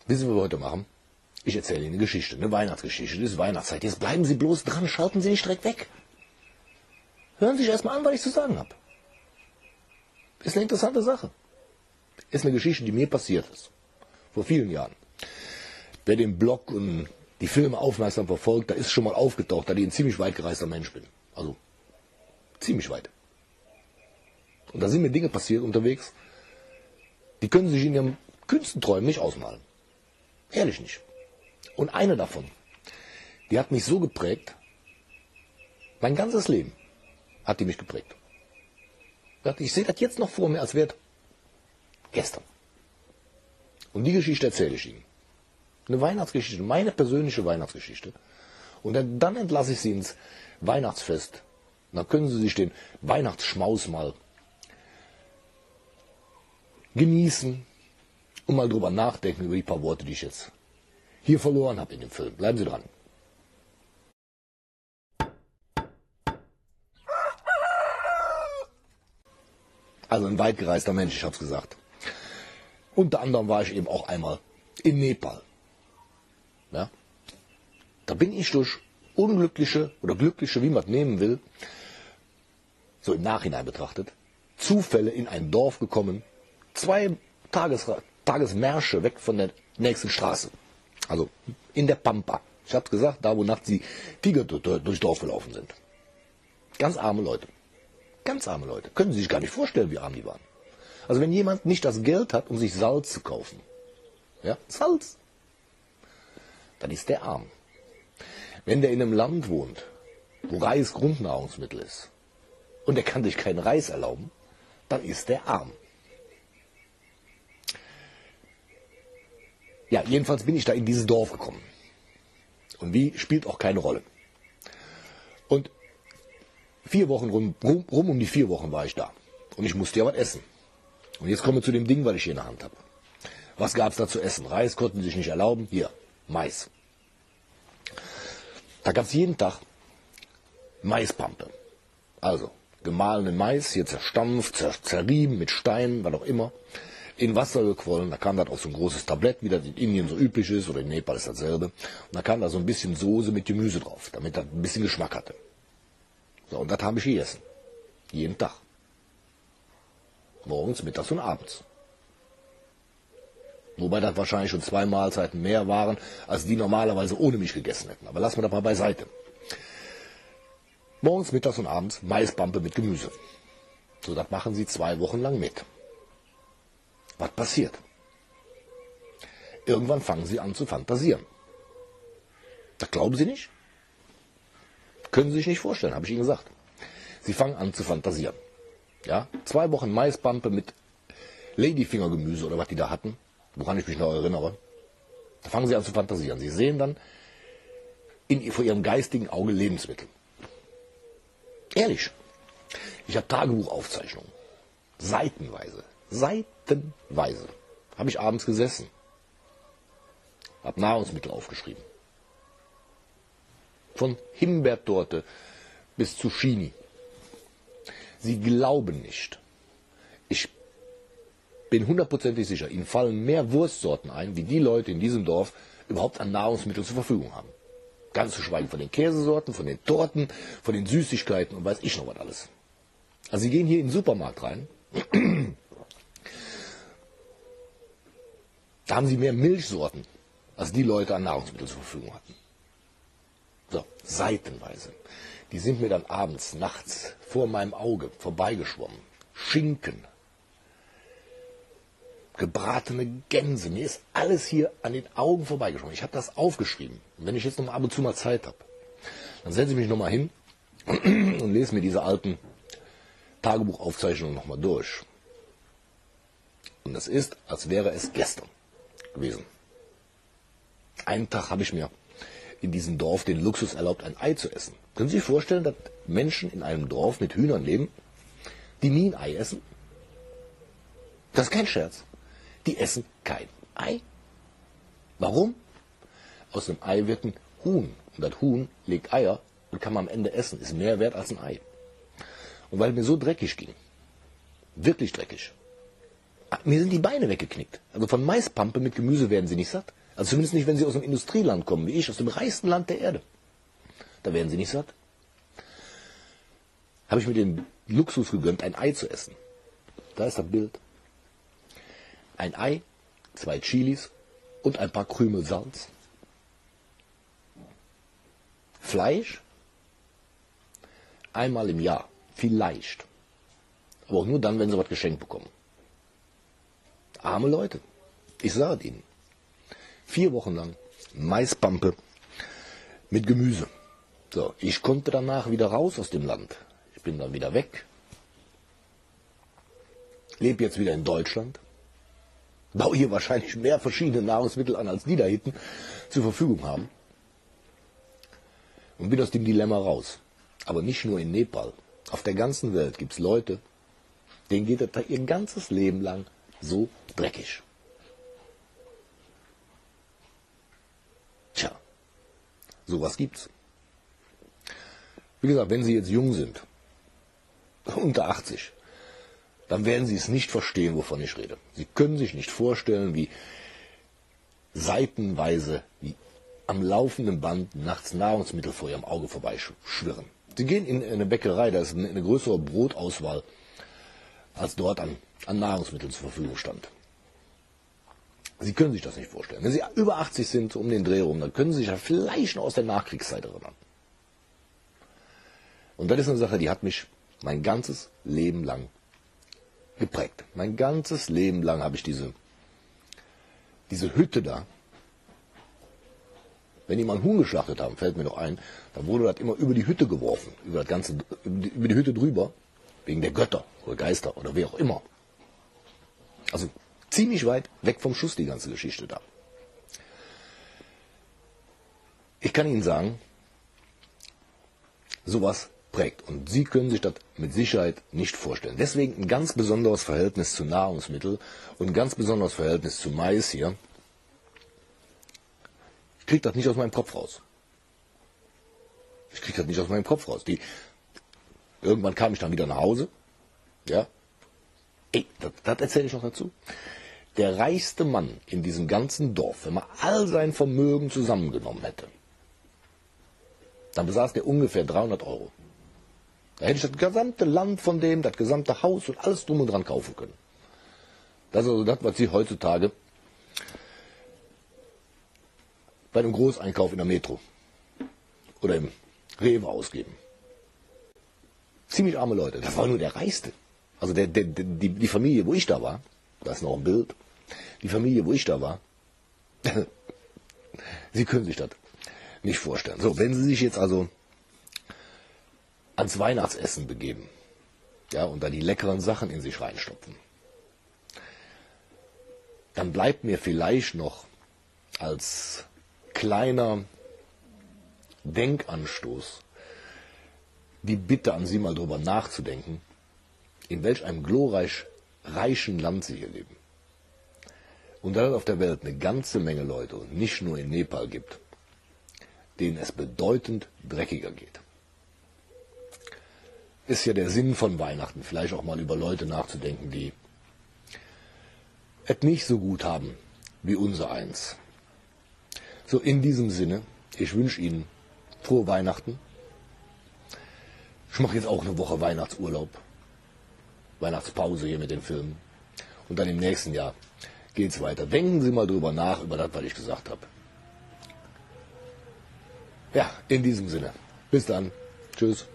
Wissen wir, was wir heute machen? Ich erzähle Ihnen eine Geschichte, eine Weihnachtsgeschichte. Das ist Weihnachtszeit. Jetzt bleiben Sie bloß dran, schalten Sie nicht direkt weg. Hören Sie sich erstmal an, was ich zu sagen habe. Ist eine interessante Sache. Ist eine Geschichte, die mir passiert ist. Vor vielen Jahren. Wer den Blog und die Filme aufmerksam verfolgt, da ist schon mal aufgetaucht, dass ich ein ziemlich weit gereister Mensch bin. Also, ziemlich weit. Und da sind mir Dinge passiert unterwegs, die können Sie sich in Ihrem kühnsten Träumen nicht ausmalen. Ehrlich nicht. Und eine davon, die hat mich so geprägt, mein ganzes Leben hat die mich geprägt. Ich sehe das jetzt noch vor mir, als wäre gestern. Und die Geschichte erzähle ich Ihnen. Eine Weihnachtsgeschichte, meine persönliche Weihnachtsgeschichte. Und dann entlasse ich Sie ins Weihnachtsfest. Und dann können Sie sich den Weihnachtsschmaus mal genießen und mal drüber nachdenken über die paar Worte, die ich jetzt hier verloren habe in dem Film. Bleiben Sie dran. Also ein weit gereister Mensch, ich habe es gesagt. Unter anderem war ich eben auch einmal in Nepal. Ja? Da bin ich durch unglückliche oder glückliche, wie man es nehmen will, so im Nachhinein betrachtet, Zufälle in ein Dorf gekommen, 2 Tagesmärsche weg von der nächsten Straße. Also in der Pampa. Ich habe es gesagt, da wo nachts die Tiger durchs Dorf gelaufen sind. Ganz arme Leute. Ganz arme Leute. Können Sie sich gar nicht vorstellen, wie arm die waren. Also wenn jemand nicht das Geld hat, um sich Salz zu kaufen, ja, Salz, dann ist der arm. Wenn der in einem Land wohnt, wo Reis Grundnahrungsmittel ist, und er kann sich keinen Reis erlauben, dann ist der arm. Ja, jedenfalls bin ich da in dieses Dorf gekommen. Und wie, spielt auch keine Rolle. Und 4 Wochen rum um die 4 Wochen war ich da. Und ich musste ja was essen. Und jetzt kommen wir zu dem Ding, was ich hier in der Hand habe. Was gab es da zu essen? Reis konnten sie sich nicht erlauben. Hier, Mais. Da gab es jeden Tag Maispampe. Also gemahlenen Mais, hier zerstampft, zerrieben mit Steinen, was auch immer, in Wasser gequollen. Da kam das auf so ein großes Tablett, wie das in Indien so üblich ist, oder in Nepal ist dasselbe. Und da kam da so ein bisschen Soße mit Gemüse drauf, damit das ein bisschen Geschmack hatte. So, und das habe ich gegessen. Jeden Tag. Morgens, mittags und abends. Wobei das wahrscheinlich schon 2 Mahlzeiten mehr waren, als die normalerweise ohne mich gegessen hätten. Aber lassen wir das mal beiseite. Morgens, mittags und abends Maispampe mit Gemüse. So, das machen Sie 2 Wochen lang mit. Was passiert? Irgendwann fangen Sie an zu fantasieren. Das glauben Sie nicht? Können Sie sich nicht vorstellen, habe ich Ihnen gesagt. Sie fangen an zu fantasieren. Ja? 2 Wochen Maispampe mit Ladyfingergemüse oder was die da hatten, woran ich mich noch erinnere. Da fangen Sie an zu fantasieren. Sie sehen dann vor Ihrem geistigen Auge Lebensmittel. Ehrlich. Ich habe Tagebuchaufzeichnungen. Seitenweise habe ich abends gesessen. Habe Nahrungsmittel aufgeschrieben. Von Himbeertorte bis Zucchini. Sie glauben nicht. Ich bin 100%ig sicher, Ihnen fallen mehr Wurstsorten ein, wie die Leute in diesem Dorf überhaupt an Nahrungsmitteln zur Verfügung haben. Ganz zu schweigen von den Käsesorten, von den Torten, von den Süßigkeiten und weiß ich noch was alles. Also Sie gehen hier in den Supermarkt rein, da haben Sie mehr Milchsorten, als die Leute an Nahrungsmitteln zur Verfügung hatten. So, seitenweise. Die sind mir dann abends, nachts vor meinem Auge vorbeigeschwommen. Schinken, gebratene Gänse, mir ist alles hier an den Augen vorbeigeschwommen. Ich habe das aufgeschrieben. Und wenn ich jetzt noch ab und zu mal Zeit habe, dann setze ich mich nochmal hin und lese mir diese alten Tagebuchaufzeichnungen nochmal durch. Und das ist, als wäre es gestern gewesen. Einen Tag habe ich mir in diesem Dorf den Luxus erlaubt, ein Ei zu essen. Können Sie sich vorstellen, dass Menschen in einem Dorf mit Hühnern leben, die nie ein Ei essen? Das ist kein Scherz. Die essen kein Ei. Warum? Aus dem Ei wird ein Huhn. Und das Huhn legt Eier und kann man am Ende essen. Ist mehr wert als ein Ei. Und weil es mir so dreckig ging, wirklich dreckig, mir sind die Beine weggeknickt. Also von Maispampe mit Gemüse werden Sie nicht satt. Also zumindest nicht, wenn Sie aus einem Industrieland kommen, wie ich, aus dem reichsten Land der Erde. Da werden Sie nicht satt. Habe ich mir den Luxus gegönnt, ein Ei zu essen. Da ist das Bild. Ein Ei, 2 Chilis und ein paar Krümel Salz. Fleisch, einmal im Jahr, vielleicht. Aber auch nur dann, wenn Sie was geschenkt bekommen. Arme Leute, ich sage Ihnen. 4 Wochen lang Maispampe mit Gemüse. So, ich konnte danach wieder raus aus dem Land. Ich bin dann wieder weg. Lebe jetzt wieder in Deutschland. Baue hier wahrscheinlich mehr verschiedene Nahrungsmittel an, als die da hinten zur Verfügung haben. Und bin aus dem Dilemma raus. Aber nicht nur in Nepal. Auf der ganzen Welt gibt es Leute, denen geht das ihr ganzes Leben lang so dreckig. Tja, sowas gibt's. Wie gesagt, wenn Sie jetzt jung sind, unter 80, dann werden Sie es nicht verstehen, wovon ich rede. Sie können sich nicht vorstellen, wie seitenweise, wie am laufenden Band nachts Nahrungsmittel vor Ihrem Auge vorbeischwirren. Sie gehen in eine Bäckerei, da ist eine größere Brotauswahl, als dort an Nahrungsmitteln zur Verfügung stand. Sie können sich das nicht vorstellen. Wenn Sie über 80 sind, um den Dreh rum, dann können Sie sich ja vielleicht noch aus der Nachkriegszeit erinnern. Und das ist eine Sache, die hat mich mein ganzes Leben lang geprägt. Mein ganzes Leben lang habe ich diese Hütte da. Wenn die mal einen Huhn geschlachtet haben, fällt mir noch ein, dann wurde das immer über die Hütte geworfen, über die Hütte drüber, wegen der Götter oder Geister oder wer auch immer. Also ziemlich weit weg vom Schuss die ganze Geschichte da. Ich kann Ihnen sagen, sowas prägt. Und Sie können sich das mit Sicherheit nicht vorstellen. Deswegen ein ganz besonderes Verhältnis zu Nahrungsmitteln und ein ganz besonderes Verhältnis zu Mais hier. Ich kriege das nicht aus meinem Kopf raus. Irgendwann kam ich dann wieder nach Hause. Ja. Das erzähle ich noch dazu. Der reichste Mann in diesem ganzen Dorf, wenn man all sein Vermögen zusammengenommen hätte, dann besaß der ungefähr 300 Euro. Da hätte ich das gesamte Land von dem, das gesamte Haus und alles drum und dran kaufen können. Das ist also das, was Sie heutzutage bei einem Großeinkauf in der Metro oder im Rewe ausgeben. Ziemlich arme Leute. Das war nur der Reichste. Also die Familie, wo ich da war, da ist noch ein Bild, die Familie, wo ich da war, Sie können sich das nicht vorstellen. So, wenn Sie sich jetzt also ans Weihnachtsessen begeben, ja, und da die leckeren Sachen in sich reinstopfen, dann bleibt mir vielleicht noch als kleiner Denkanstoß die Bitte an Sie, mal drüber nachzudenken, in welch einem glorreich reichen Land Sie hier leben. Und da es auf der Welt eine ganze Menge Leute und nicht nur in Nepal gibt, denen es bedeutend dreckiger geht. Ist ja der Sinn von Weihnachten, vielleicht auch mal über Leute nachzudenken, die es nicht so gut haben wie unser eins. So, in diesem Sinne, ich wünsche Ihnen frohe Weihnachten. Ich mache jetzt auch eine Woche Weihnachtsurlaub, Weihnachtspause hier mit den Filmen. Und dann im nächsten Jahr geht's weiter. Denken Sie mal drüber nach, über das, was ich gesagt habe. Ja, in diesem Sinne. Bis dann. Tschüss.